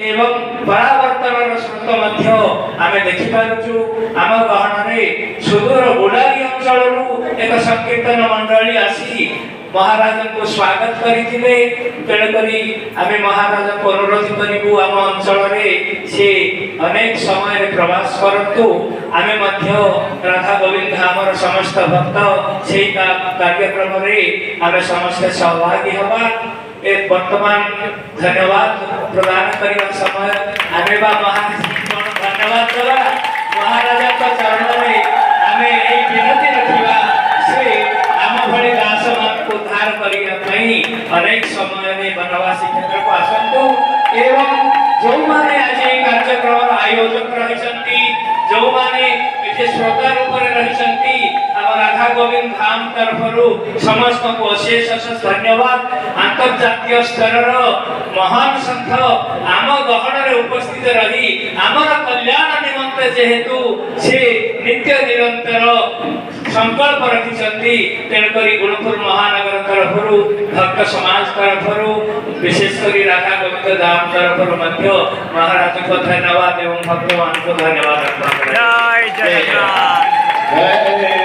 एवं परावर्तन स्रोत मध्य आमे देखि पारुछु आम गहनरे सुदूर बुलारी अंचल एक संकीर्तन मंडली आसी महाराज को स्वागत करिथिले। तेणुकरी आमे महाराज को अनुरोध करिबु आम अंचल रे से अनेक समय प्रवास करतु। आमे मध्य राधा गोविंद हमर समस्त भक्त से कार्यक्रम रे आमे समस्त सहभागी हवा। एक वर्तमान धन्यवाद प्रदान करने समय आमे बा महाराज धन्यवाद देवा महाराज का चरण में आमे एक विनती रखिबा से आम भली दास मान को उद्धार करिया पई अनेक समय में बनवासी क्षेत्र को आसंतु। एवं जो माने आज कार्यक्रम आयोजक रहिसंती जो माने इथे श्रोता रूप रे रहिसंती आम राधा गोविंद धाम तरफरु समस्त को अशेष धन्यवाद। अंतर्जातीय स्तर महान संत आम गहन रे उपस्थित रही आमर कल्याण निमंते जेहेतु से नित्य निरंतर संकल्प रखिसंती। तेणुकरी गुणपुर महानगर तरफरु भक्त समाज तरफरु विशेष करी राधा गोविंद धाम तरफरु मध्य महाराज को धन्यवाद एवं भक्तवान को धन्यवाद अर्पण। जय जय जय